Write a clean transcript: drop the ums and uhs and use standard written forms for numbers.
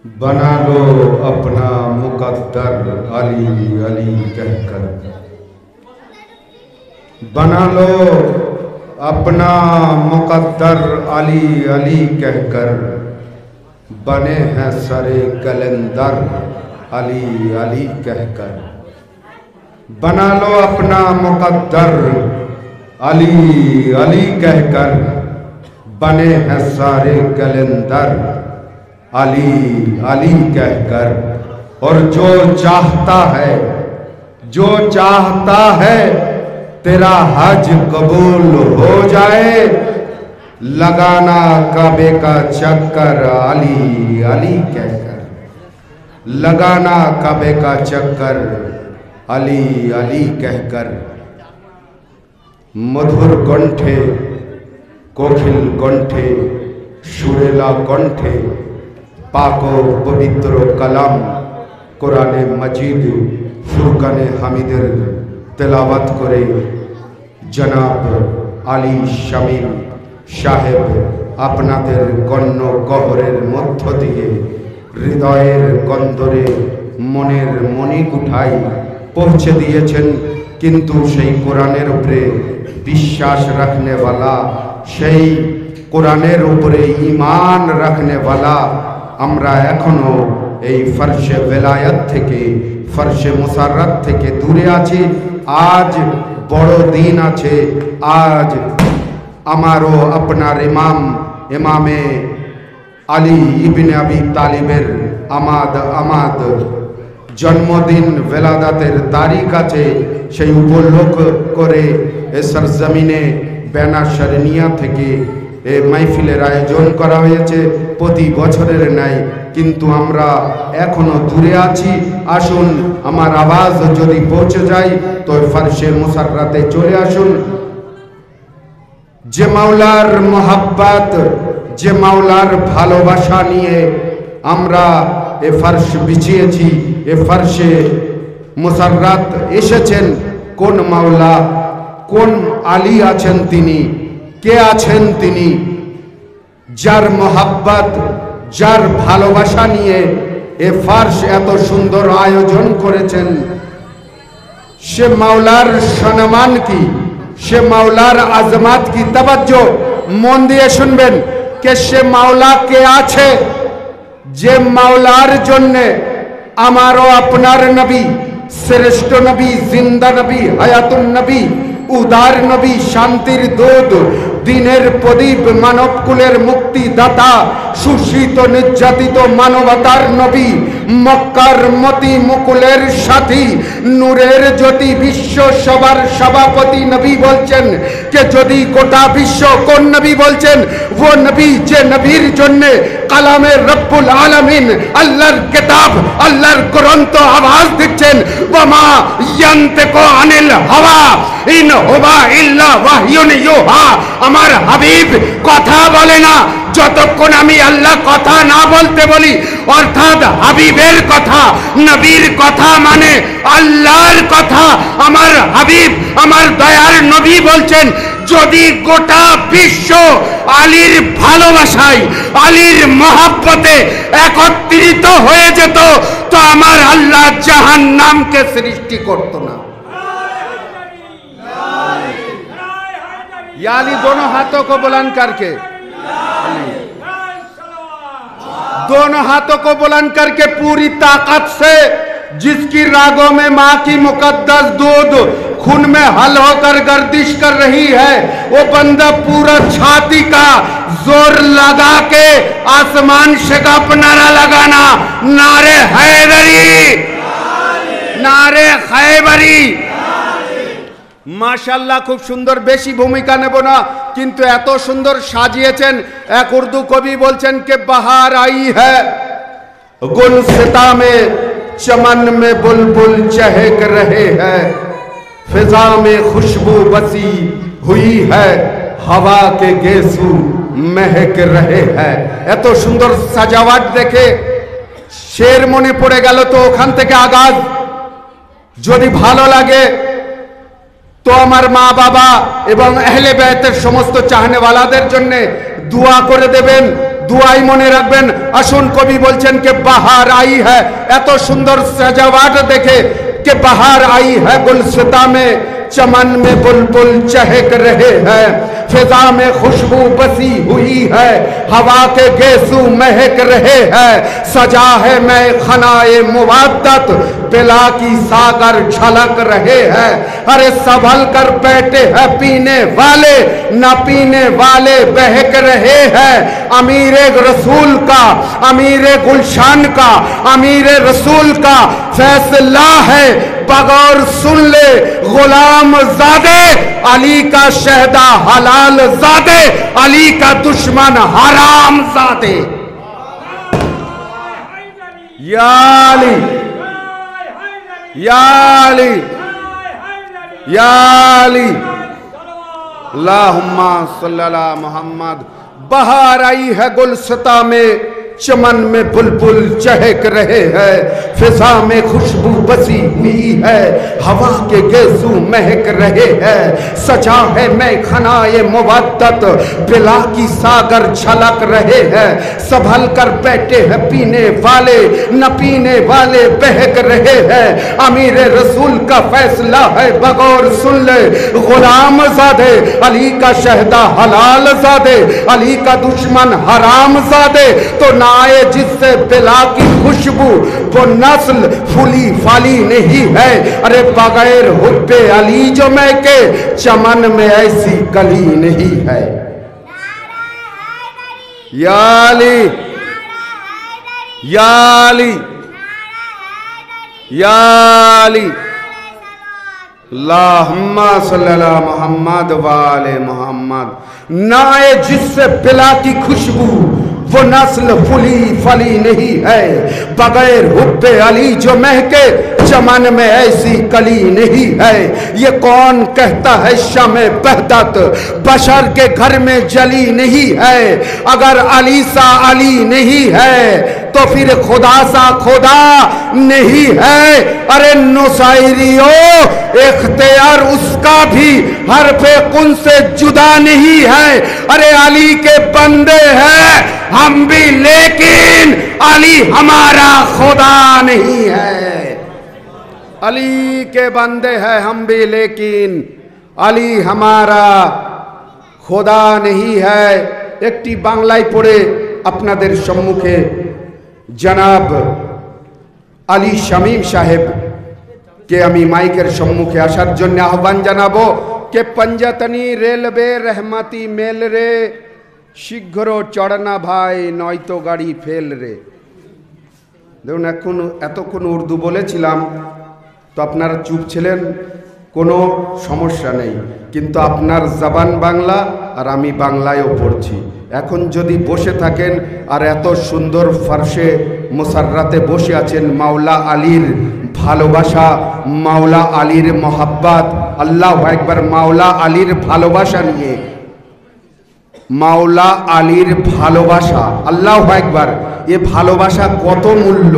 बना लो अपना मुकद्दर अली अली कहकर, बना लो अपना मुकद्दर अली अली कहकर, बने हैं सरे कलंदर अली अली कहकर। बना लो अपना मुकद्दर अली अली कहकर, बने हैं सारे कलंदर अली अली कहकर। और जो चाहता है, जो चाहता है तेरा हज कबूल हो जाए, लगाना काबे का चक्कर अली अली कहकर, लगाना काबे का चक्कर अली अली कहकर। मधुर कण्ठे कोकिल कण्ठे सुरेला कण्ठे पाको पवित्र कलाम कुराने मजीद फुरकाने हामिदेर तेलावत करे जनाब आली शामीम साहेब आपनादेर गण्य गहरेर मध्य दिए हृदयेर कन्दरे मनेर मणिकुठाय पहुँचे दिएছেন। किन्तु सेई कुरानेर उपरे विश्वास रखने वाला, सेई कुरानेर उपरे ईमान रखने वाला আমরা এখনো এই ফরশে বেলায়েত থেকে, ফরশে মুসাররত থেকে দূরে আছি। আজ বড় দিন আছে, আজ আমারও আপনার ইমাম ইমামে আলী ইবনে আবি তালিবের আমাদ জন্মদিন বেলাদাতের তারিখ আছে। সেই উপলক্ষ করে এ সরজমিনে বেনা শরনিয়া থেকে এই মাহফিলের আয়োজন করা হয়েছে প্রতি বছরের ন্যায়। কিন্তু আমরা এখনো দূরে আছি। আসুন আমার আওয়াজ যদি পৌঁছে যায় তো ফরশে মুসাররাতে চলে আসুন। যে মাওলার মোহাব্বত, যে মাওলার ভালোবাসা নিয়ে আমরা এ ফরশ বিছিয়েছি, এ ফরশে মুসাররাত এসেছেন, কোন মাওলা, কোন আলী আছেন তিনি, কে আছেন তিনি, যার মোহাব্বত, যার ভালোবাসা নিয়ে এ ফরশ এত সুন্দর আয়োজন করেছেন। সে মাওলার সম্মান কি, সে মাওলার আজমাত কি, তাওয়াজ্জো মন দিয়ে শুনবেন কে সে মাওলা কে আছে, যে মাওলার জন্য আমারও আপনার নবী, শ্রেষ্ঠ নবী, জিন্দা নবী, হায়াতুন নবী, উদার নবী, শান্তির দূত, দিনের প্রদীপ, মানবকুলের মুক্তিদাতা, শোষিত নির্যাতিত মানবতার নবী, মক্কার মতি মুকুলের সাথী, নূরের জ্যোতি, বিশ্ব সবার সভাপতি নবী বলছেন কে যদি গোটা বিশ্ব কোন নবী বলছেন, ও নবী যে নবীর জন্য কালামে রব্বুল আলামিন আল্লাহর কিতাব, আল্লাহর গ্রন্থ আওয়াজ দিচ্ছেন, ওয়ামা ইয়ান্তিকু আনিল হাওয়া ইন হুয়া ইল্লা ওয়াহয়ুন ইউহা। আমার হাবিব কথা বলে না যতক্ষণ আমি আল্লাহ কথা না বলতে বলি। অর্থাৎ হাবিবের কথা, নবীর কথা মানে আল্লাহর কথা। আমার হাবিব, আমার দয়ার নবী বলছেন যদি গোটা বিশ্ব আলীর ভালোবাসায়, আলীর মহব্বতে একত্রিত হয়ে যেত তো আমার আল্লাহ জাহান্নামকে সৃষ্টি করত না। या अली दोनों हाथों को बुलंद करके, दोनों हाथों को बुलंद करके पूरी ताकत से, जिसकी रागों में माँ की मुकद्दस दूध खून में हल होकर गर्दिश कर रही है, वो बंदा पूरा छाती का जोर लगा के आसमान से का नारा लगाना, नारे हैदरी, नारे खैबरी। माशाल्लाह खूब सुंदर, बेशी भूमिका नेब ना, किन्तु एत सुंदर साजिয়েছেন। एक उर्दू कवि बोलছেন कि बहार आई है गुलसिता में, चमन में बुलबुल चहक रहे हैं, फिजा में खुशबू बसी हुई है, हवा के गेसू महक रहे हैं। एत सुंदर सजावट देखे शेर मने पड़े गेल। तो ओखान থেকে आगाज যদি ভালো লাগে तो আমার মা বাবা এবং আহলে বাইতের সমস্ত চাহনেওয়ালাদের জন্য दुआ করে দেবেন। দুয়াই মনে রাখবেন। আসুন, কবি বলছেন कि बाहर आई है, এত সুন্দর सजावट देखे कि बाहर आई है गुलसिता में, चमन में बुलबुल चहक रहे हैं, फिजा में खुशबू बसी हुई है, हवा के गेसू महक रहे हैं, सजा है मैं खनाए मुवद्दत, बिला की सागर झलक रहे हैं। अरे संभल कर बैठे हैं पीने वाले, न पीने वाले बहक रहे हैं। अमीर रसूल का, अमीर गुलशान का, अमीर रसूल का फैसला है, बगौर सुन ले गुलाम ज़ादे, अली का शहदा हलाल ज़ादे, अली का दुश्मन हराम ज़ादे। या अली, या अली, या अली, अल्लाहुम्मा सल्ली अला मोहम्मद। बाहर आई है गुलसिता में, चमन में बुलबुल चहक रहे हैं, फिजा में खुशबू बसी हुई है, हवा के गेसू महक रहे हैं, सजा है मैं खनाए मुवद्दत, बिला की सागर छलक रहे हैं, संभल कर बैठे हैं पीने वाले, न पीने वाले बहक रहे हैं। अमीर रसूल का फैसला है, बगौर सुन ले गुलाम ज़ादे, अली का शहदा हलाल ज़ादे, अली का दुश्मन हराम ज़ादे। तो ना आए जिससे बिला की खुशबू, वो नस्ल फूली फाली नहीं है। अरे बगैर हुब्बे अली जो मैं के, चमन में ऐसी कली नहीं है। या अली, या अली, या अली, अल्लाहुम्मा सल्ली अला मुहम्मद व आले मुहम्मद। ना आए जिससे बिला की खुशबू, वो नस्ल फुली फली नहीं है, बगैर हुब्बे अली जो महके, चमन में ऐसी कली नहीं है। ये कौन कहता है शमे बहदत, बशर के घर में जली नहीं है। अगर अली सा अली नहीं है, तो फिर खुदा सा खुदा नहीं है। अरे नुसाइरियो, इख्तियार उसका भी हर पे कुन से जुदा नहीं है। अरे अली के बंदे हैं हम भी, लेकिन अली हमारा खुदा नहीं है। अली के बंदे हैं हम भी, लेकिन अली हमारा खुदा नहीं है। একটি বাংলায় পড়ে আপনাদের সম্মুখে জনাব আলী শামীম সাহেব কে আমি মাইকের সম্মুখে আসার জন্য আহ্বান জানাবো। কে পঞ্জাতনি রেলওয়ে রহমাতি মেল রে, শীঘ্র চড়না ভাই নয়তো গাড়ি ফেল রে। দেখুন, এখন এতক্ষণ উর্দু বলেছিলাম তো আপনারা চুপ ছিলেন, কোনো সমস্যা নেই, কিন্তু আপনার জবান বাংলা আর আমি বাংলায়ও পড়ছি। এখন যদি বসে থাকেন আর এত সুন্দর ফারসে মুসাররাতে বসে আছেন, মাওলা আলীর ভালোবাসা, মাওলা আলীর মোহাব্বত, আল্লাহু আকবার, মাওলা আলীর ভালোবাসা নিয়ে, মাওলা আলীর ভালোবাসা, আল্লাহু আকবার, এ ভালোবাসা কত মূল্য।